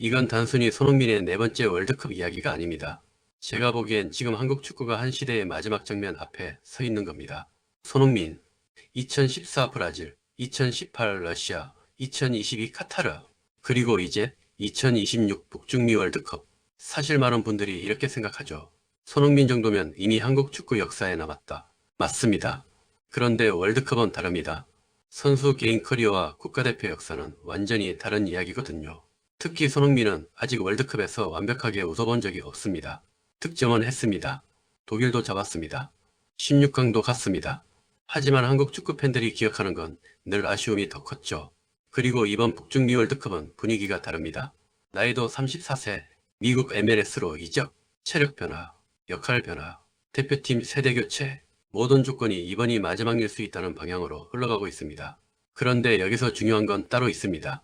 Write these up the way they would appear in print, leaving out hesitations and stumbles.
이건 단순히 손흥민의 네 번째 월드컵 이야기가 아닙니다. 제가 보기엔 지금 한국 축구가 한 시대의 마지막 장면 앞에 서 있는 겁니다. 손흥민, 2014 브라질, 2018 러시아, 2022 카타르, 그리고 이제 2026 북중미 월드컵. 사실 많은 분들이 이렇게 생각하죠. 손흥민 정도면 이미 한국 축구 역사에 남았다. 맞습니다. 그런데 월드컵은 다릅니다. 선수 개인 커리어와 국가대표 역사는 완전히 다른 이야기거든요. 특히 손흥민은 아직 월드컵에서 완벽하게 웃어본 적이 없습니다. 득점은 했습니다. 독일도 잡았습니다. 16강도 갔습니다. 하지만 한국 축구 팬들이 기억하는 건 늘 아쉬움이 더 컸죠. 그리고 이번 북중미 월드컵은 분위기가 다릅니다. 나이도 34세, 미국 MLS로 이적, 체력 변화, 역할 변화, 대표팀 세대 교체, 모든 조건이 이번이 마지막일 수 있다는 방향으로 흘러가고 있습니다. 그런데 여기서 중요한 건 따로 있습니다.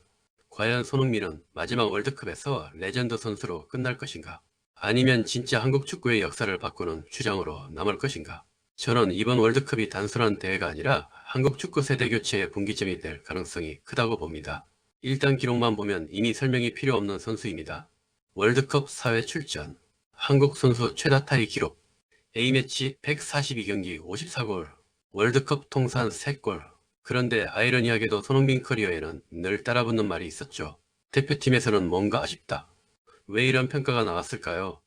과연 손흥민은 마지막 월드컵에서 레전드 선수로 끝날 것인가? 아니면 진짜 한국 축구의 역사를 바꾸는 주장으로 남을 것인가? 저는 이번 월드컵이 단순한 대회가 아니라 한국 축구 세대 교체의 분기점이 될 가능성이 크다고 봅니다. 일단 기록만 보면 이미 설명이 필요 없는 선수입니다. 월드컵 4회 출전, 한국 선수 최다 타이 기록, A매치 142경기 54골, 월드컵 통산 3골. 그런데 아이러니하게도 손흥민 커리어에는 늘 따라붙는 말이 있었죠. 대표팀에서는 뭔가 아쉽다. 왜 이런 평가가 나왔을까요?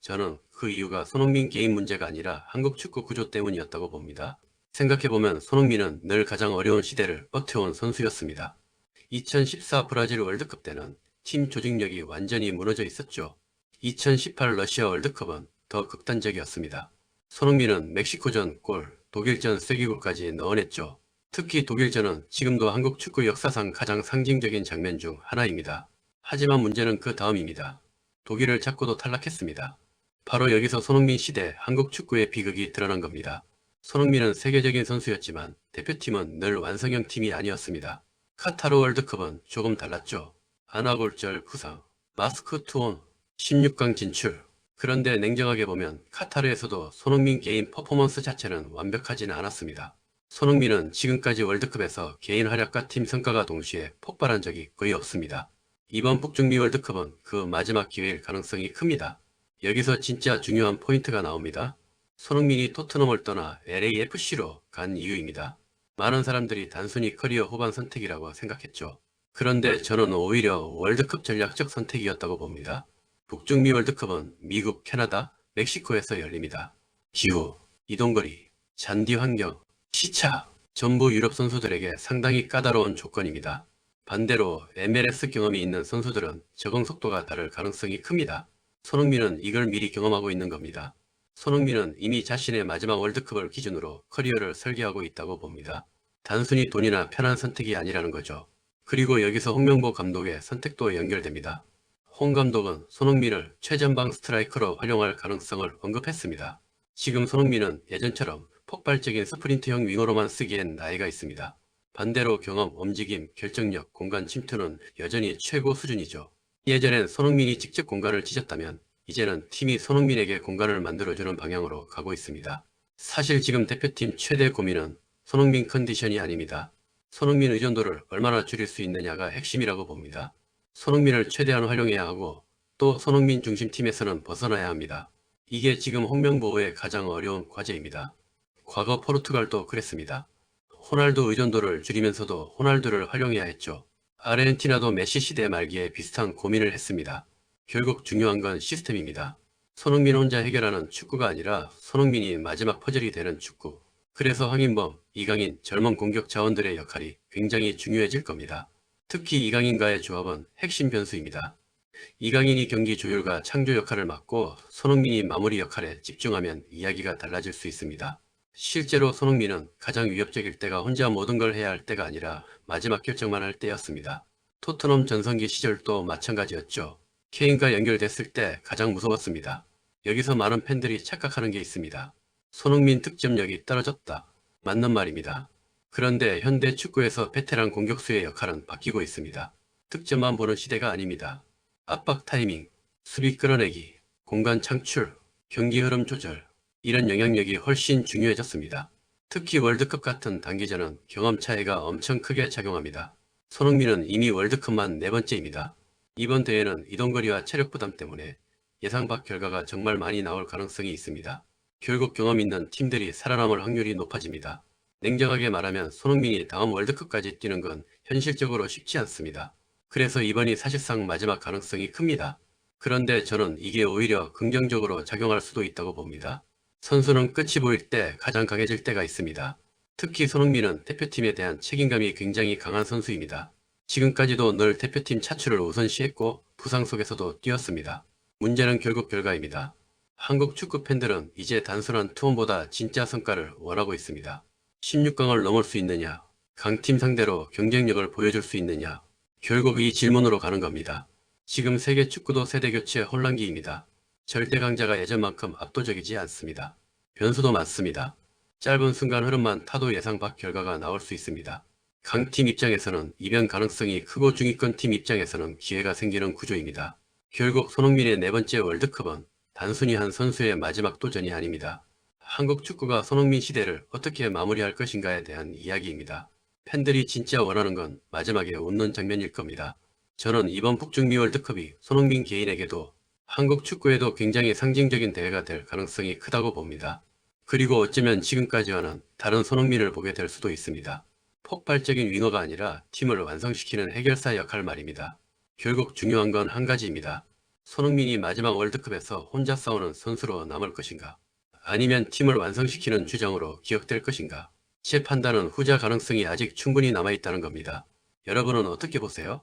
저는 그 이유가 손흥민 개인 문제가 아니라 한국 축구 구조 때문이었다고 봅니다. 생각해보면 손흥민은 늘 가장 어려운 시대를 버텨온 선수였습니다. 2014 브라질 월드컵 때는 팀 조직력이 완전히 무너져 있었죠. 2018 러시아 월드컵은 더 극단적이었습니다. 손흥민은 멕시코전 골, 독일전 쐐기골까지 넣어냈죠. 특히 독일전은 지금도 한국 축구 역사상 가장 상징적인 장면 중 하나입니다. 하지만 문제는 그 다음입니다. 독일을 잡고도 탈락했습니다. 바로 여기서 손흥민 시대 한국 축구의 비극이 드러난 겁니다. 손흥민은 세계적인 선수였지만 대표팀은 늘 완성형 팀이 아니었습니다. 카타르 월드컵은 조금 달랐죠. 아나골절 부상, 마스크 투혼, 16강 진출. 그런데 냉정하게 보면 카타르에서도 손흥민 개인 퍼포먼스 자체는 완벽하지는 않았습니다. 손흥민은 지금까지 월드컵에서 개인 활약과 팀 성과가 동시에 폭발한 적이 거의 없습니다. 이번 북중미 월드컵은 그 마지막 기회일 가능성이 큽니다. 여기서 진짜 중요한 포인트가 나옵니다. 손흥민이 토트넘을 떠나 LAFC로 간 이유입니다. 많은 사람들이 단순히 커리어 후반 선택이라고 생각했죠. 그런데 저는 오히려 월드컵 전략적 선택이었다고 봅니다. 북중미 월드컵은 미국, 캐나다, 멕시코에서 열립니다. 기후, 이동거리, 잔디 환경, 시차, 전부 유럽 선수들에게 상당히 까다로운 조건입니다. 반대로 MLS 경험이 있는 선수들은 적응 속도가 다를 가능성이 큽니다. 손흥민은 이걸 미리 경험하고 있는 겁니다. 손흥민은 이미 자신의 마지막 월드컵을 기준으로 커리어를 설계하고 있다고 봅니다. 단순히 돈이나 편한 선택이 아니라는 거죠. 그리고 여기서 홍명보 감독의 선택도 연결됩니다. 홍 감독은 손흥민을 최전방 스트라이커로 활용할 가능성을 언급했습니다. 지금 손흥민은 예전처럼 폭발적인 스프린트형 윙어로만 쓰기엔 나이가 있습니다. 반대로 경험, 움직임, 결정력, 공간 침투는 여전히 최고 수준이죠. 예전엔 손흥민이 직접 공간을 찢었다면 이제는 팀이 손흥민에게 공간을 만들어주는 방향으로 가고 있습니다. 사실 지금 대표팀 최대 고민은 손흥민 컨디션이 아닙니다. 손흥민 의존도를 얼마나 줄일 수 있느냐가 핵심이라고 봅니다. 손흥민을 최대한 활용해야 하고 또 손흥민 중심 팀에서는 벗어나야 합니다. 이게 지금 홍명보의 가장 어려운 과제입니다. 과거 포르투갈도 그랬습니다. 호날두 의존도를 줄이면서도 호날두를 활용해야 했죠. 아르헨티나도 메시 시대 말기에 비슷한 고민을 했습니다. 결국 중요한 건 시스템입니다. 손흥민 혼자 해결하는 축구가 아니라 손흥민이 마지막 퍼즐이 되는 축구. 그래서 황인범, 이강인, 젊은 공격 자원들의 역할이 굉장히 중요해질 겁니다. 특히 이강인과의 조합은 핵심 변수입니다. 이강인이 경기 조율과 창조 역할을 맡고 손흥민이 마무리 역할에 집중하면 이야기가 달라질 수 있습니다. 실제로 손흥민은 가장 위협적일 때가 혼자 모든 걸 해야 할 때가 아니라 마지막 결정만 할 때였습니다. 토트넘 전성기 시절도 마찬가지였죠. 케인과 연결됐을 때 가장 무서웠습니다. 여기서 많은 팬들이 착각하는 게 있습니다. 손흥민 득점력이 떨어졌다. 맞는 말입니다. 그런데 현대 축구에서 베테랑 공격수의 역할은 바뀌고 있습니다. 득점만 보는 시대가 아닙니다. 압박 타이밍, 수비 끌어내기, 공간 창출, 경기 흐름 조절, 이런 영향력이 훨씬 중요해졌습니다. 특히 월드컵 같은 단기전은 경험 차이가 엄청 크게 작용합니다. 손흥민은 이미 월드컵만 네 번째입니다. 이번 대회는 이동거리와 체력 부담 때문에 예상 밖 결과가 정말 많이 나올 가능성이 있습니다. 결국 경험 있는 팀들이 살아남을 확률이 높아집니다. 냉정하게 말하면 손흥민이 다음 월드컵까지 뛰는 건 현실적으로 쉽지 않습니다. 그래서 이번이 사실상 마지막 가능성이 큽니다. 그런데 저는 이게 오히려 긍정적으로 작용할 수도 있다고 봅니다. 선수는 끝이 보일 때 가장 강해질 때가 있습니다. 특히 손흥민은 대표팀에 대한 책임감이 굉장히 강한 선수입니다. 지금까지도 늘 대표팀 차출을 우선시했고 부상 속에서도 뛰었습니다. 문제는 결국 결과입니다. 한국 축구 팬들은 이제 단순한 투혼보다 진짜 성과를 원하고 있습니다. 16강을 넘을 수 있느냐, 강팀 상대로 경쟁력을 보여줄 수 있느냐, 결국 이 질문으로 가는 겁니다. 지금 세계 축구도 세대교체 혼란기입니다. 절대 강자가 예전만큼 압도적이지 않습니다. 변수도 많습니다. 짧은 순간 흐름만 타도 예상 밖 결과가 나올 수 있습니다. 강팀 입장에서는 이변 가능성이 크고 중위권 팀 입장에서는 기회가 생기는 구조입니다. 결국 손흥민의 네 번째 월드컵은 단순히 한 선수의 마지막 도전이 아닙니다. 한국 축구가 손흥민 시대를 어떻게 마무리할 것인가에 대한 이야기입니다. 팬들이 진짜 원하는 건 마지막에 웃는 장면일 겁니다. 저는 이번 북중미 월드컵이 손흥민 개인에게도 한국 축구에도 굉장히 상징적인 대회가 될 가능성이 크다고 봅니다. 그리고 어쩌면 지금까지와는 다른 손흥민을 보게 될 수도 있습니다. 폭발적인 윙어가 아니라 팀을 완성시키는 해결사 역할 말입니다. 결국 중요한 건 한 가지입니다. 손흥민이 마지막 월드컵에서 혼자 싸우는 선수로 남을 것인가? 아니면 팀을 완성시키는 주장으로 기억될 것인가? 제 판단은 후자 가능성이 아직 충분히 남아있다는 겁니다. 여러분은 어떻게 보세요?